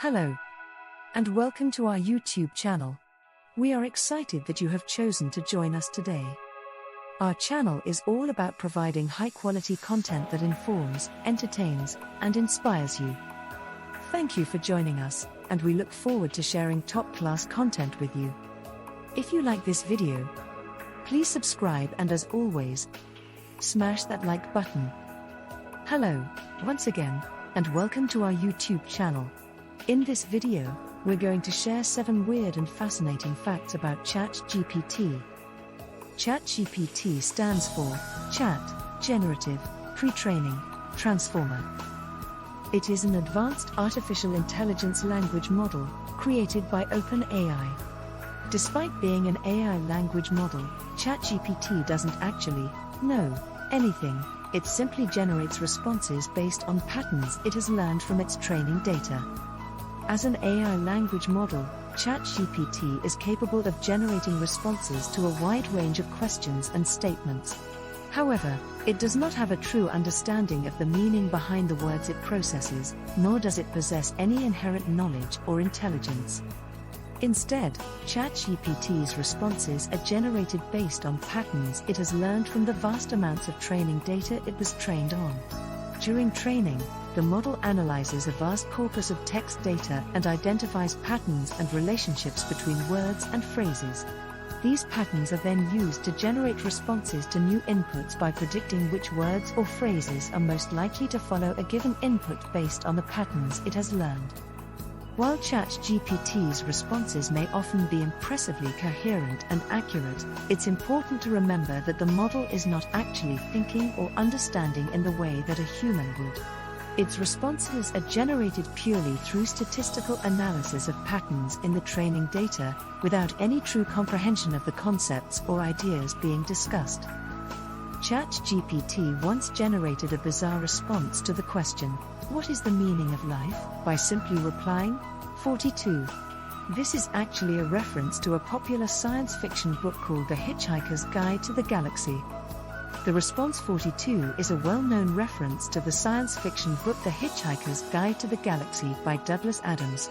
Hello, and welcome to our YouTube channel. We are excited that you have chosen to join us today. Our channel is all about providing high-quality content that informs, entertains, and inspires you. Thank you for joining us, and we look forward to sharing top-class content with you. If you like this video, please subscribe and as always, smash that like button. Hello, once again, and welcome to our YouTube channel. In this video, we're going to share 7 weird and fascinating facts about ChatGPT. ChatGPT stands for Chat, Generative, Pre-training, Transformer. It is an advanced artificial intelligence language model created by OpenAI. Despite being an AI language model, ChatGPT doesn't actually know anything. It simply generates responses based on patterns it has learned from its training data. As an AI language model, ChatGPT is capable of generating responses to a wide range of questions and statements. However, it does not have a true understanding of the meaning behind the words it processes, nor does it possess any inherent knowledge or intelligence. Instead, ChatGPT's responses are generated based on patterns it has learned from the vast amounts of training data it was trained on. During training, the model analyzes a vast corpus of text data and identifies patterns and relationships between words and phrases. These patterns are then used to generate responses to new inputs by predicting which words or phrases are most likely to follow a given input based on the patterns it has learned. While ChatGPT's responses may often be impressively coherent and accurate, it's important to remember that the model is not actually thinking or understanding in the way that a human would. Its responses are generated purely through statistical analysis of patterns in the training data, without any true comprehension of the concepts or ideas being discussed. ChatGPT once generated a bizarre response to the question, "What is the meaning of life?" by simply replying, 42. This is actually a reference to a popular science fiction book called The Hitchhiker's Guide to the Galaxy. The response 42 is a well-known reference to the science fiction book The Hitchhiker's Guide to the Galaxy by Douglas Adams.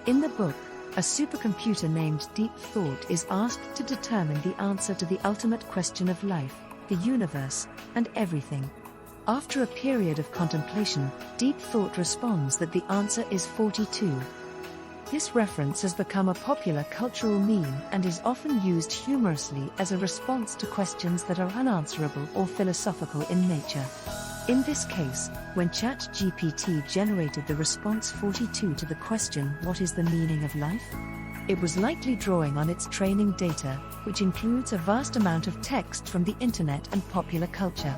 In the book, a supercomputer named Deep Thought is asked to determine the answer to the ultimate question of life, the universe, and everything. After a period of contemplation, Deep Thought responds that the answer is 42. This reference has become a popular cultural meme and is often used humorously as a response to questions that are unanswerable or philosophical in nature. In this case, when ChatGPT generated the response 42 to the question, "What is the meaning of life?" it was likely drawing on its training data, which includes a vast amount of text from the internet and popular culture.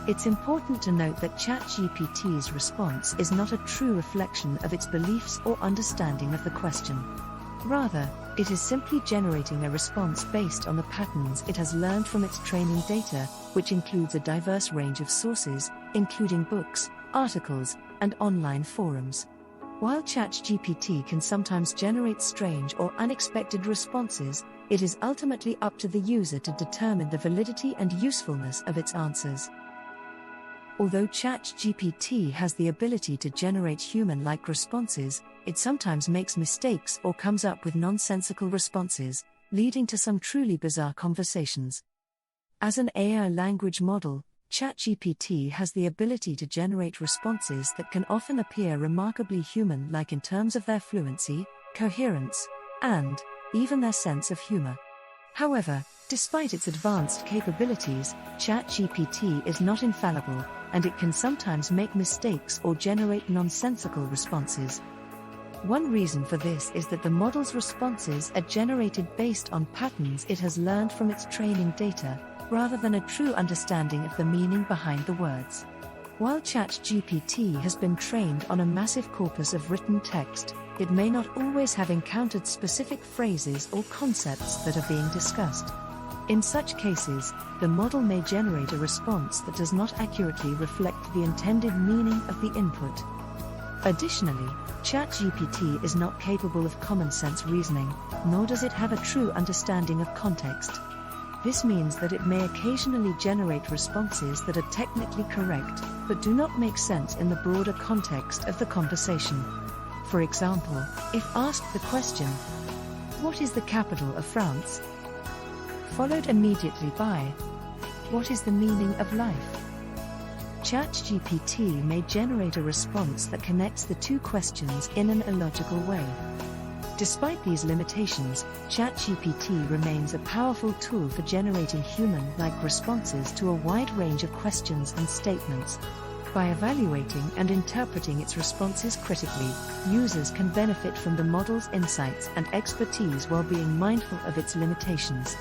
It's important to note that ChatGPT's response is not a true reflection of its beliefs or understanding of the question. Rather, it is simply generating a response based on the patterns it has learned from its training data, which includes a diverse range of sources, including books, articles, and online forums. While ChatGPT can sometimes generate strange or unexpected responses, it is ultimately up to the user to determine the validity and usefulness of its answers. Although ChatGPT has the ability to generate human-like responses, it sometimes makes mistakes or comes up with nonsensical responses, leading to some truly bizarre conversations. As an AI language model, ChatGPT has the ability to generate responses that can often appear remarkably human-like in terms of their fluency, coherence, and even their sense of humor. However, despite its advanced capabilities, ChatGPT is not infallible, and it can sometimes make mistakes or generate nonsensical responses. One reason for this is that the model's responses are generated based on patterns it has learned from its training data, rather than a true understanding of the meaning behind the words. While ChatGPT has been trained on a massive corpus of written text, it may not always have encountered specific phrases or concepts that are being discussed. In such cases, the model may generate a response that does not accurately reflect the intended meaning of the input. Additionally, ChatGPT is not capable of common-sense reasoning, nor does it have a true understanding of context. This means that it may occasionally generate responses that are technically correct, but do not make sense in the broader context of the conversation. For example, if asked the question, "What is the capital of France?" followed immediately by, "What is the meaning of life?" ChatGPT may generate a response that connects the two questions in an illogical way. Despite these limitations, ChatGPT remains a powerful tool for generating human-like responses to a wide range of questions and statements. By evaluating and interpreting its responses critically, users can benefit from the model's insights and expertise while being mindful of its limitations.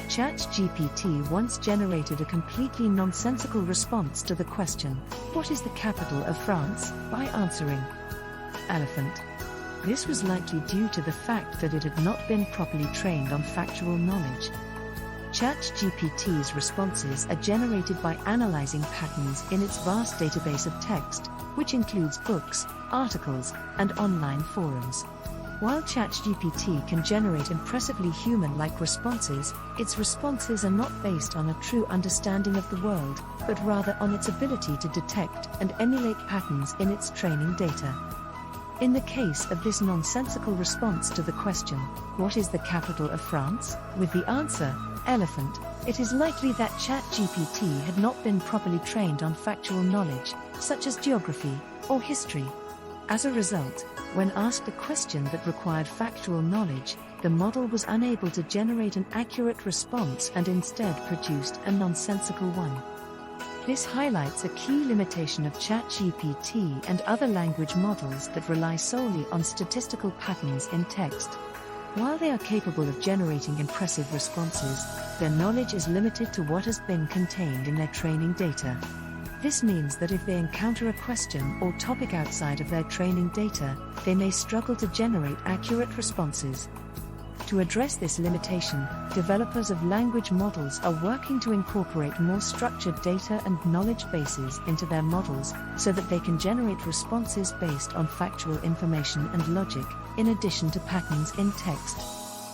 ChatGPT once generated a completely nonsensical response to the question, "What is the capital of France?" by answering, "Elephant." This was likely due to the fact that it had not been properly trained on factual knowledge. ChatGPT's responses are generated by analyzing patterns in its vast database of text, which includes books, articles, and online forums. While ChatGPT can generate impressively human-like responses, its responses are not based on a true understanding of the world, but rather on its ability to detect and emulate patterns in its training data. In the case of this nonsensical response to the question, "What is the capital of France?" with the answer, "Elephant," it is likely that ChatGPT had not been properly trained on factual knowledge, such as geography or history. As a result, when asked a question that required factual knowledge, the model was unable to generate an accurate response and instead produced a nonsensical one. This highlights a key limitation of ChatGPT and other language models that rely solely on statistical patterns in text. While they are capable of generating impressive responses, their knowledge is limited to what has been contained in their training data. This means that if they encounter a question or topic outside of their training data, they may struggle to generate accurate responses. To address this limitation, developers of language models are working to incorporate more structured data and knowledge bases into their models so that they can generate responses based on factual information and logic, in addition to patterns in text.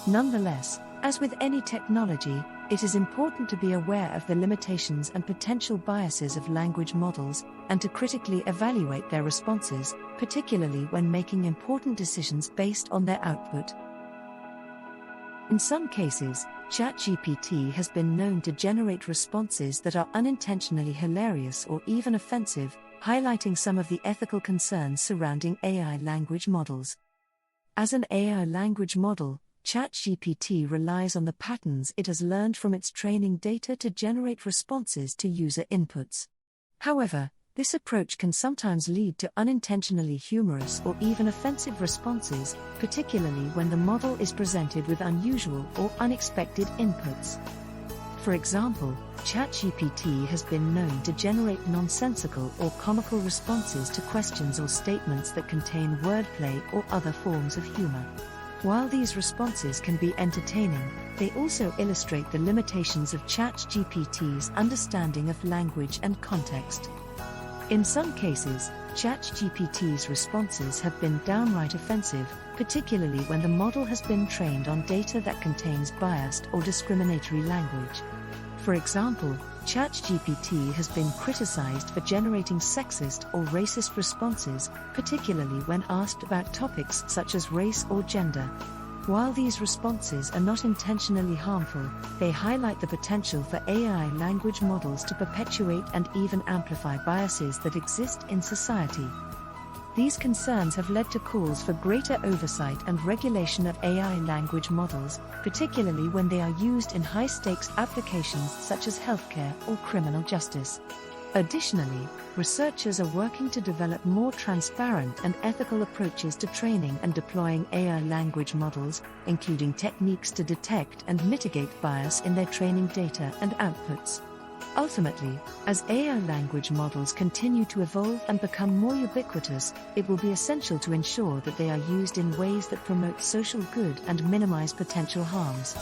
Nonetheless, as with any technology, it is important to be aware of the limitations and potential biases of language models, and to critically evaluate their responses, particularly when making important decisions based on their output. In some cases, ChatGPT has been known to generate responses that are unintentionally hilarious or even offensive, highlighting some of the ethical concerns surrounding AI language models. As an AI language model, ChatGPT relies on the patterns it has learned from its training data to generate responses to user inputs. However, this approach can sometimes lead to unintentionally humorous or even offensive responses, particularly when the model is presented with unusual or unexpected inputs. For example, ChatGPT has been known to generate nonsensical or comical responses to questions or statements that contain wordplay or other forms of humor. While these responses can be entertaining, they also illustrate the limitations of ChatGPT's understanding of language and context. In some cases, ChatGPT's responses have been downright offensive, particularly when the model has been trained on data that contains biased or discriminatory language. For example, ChatGPT has been criticized for generating sexist or racist responses, particularly when asked about topics such as race or gender. While these responses are not intentionally harmful, they highlight the potential for AI language models to perpetuate and even amplify biases that exist in society. These concerns have led to calls for greater oversight and regulation of AI language models, particularly when they are used in high-stakes applications such as healthcare or criminal justice. Additionally, researchers are working to develop more transparent and ethical approaches to training and deploying AI language models, including techniques to detect and mitigate bias in their training data and outputs. Ultimately, as AI language models continue to evolve and become more ubiquitous, it will be essential to ensure that they are used in ways that promote social good and minimize potential harms.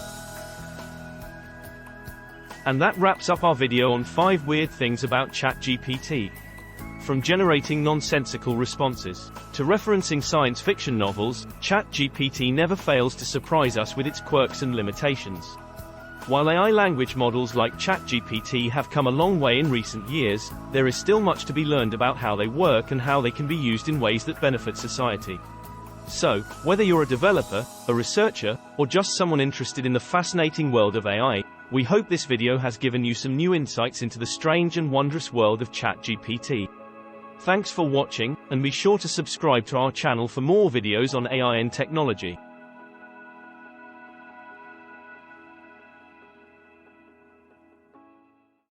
And that wraps up our video on 5 weird things about ChatGPT. From generating nonsensical responses to referencing science fiction novels, ChatGPT never fails to surprise us with its quirks and limitations. While AI language models like ChatGPT have come a long way in recent years, there is still much to be learned about how they work and how they can be used in ways that benefit society. So, whether you're a developer, a researcher, or just someone interested in the fascinating world of AI, we hope this video has given you some new insights into the strange and wondrous world of ChatGPT. Thanks for watching, and be sure to subscribe to our channel for more videos on AI and technology.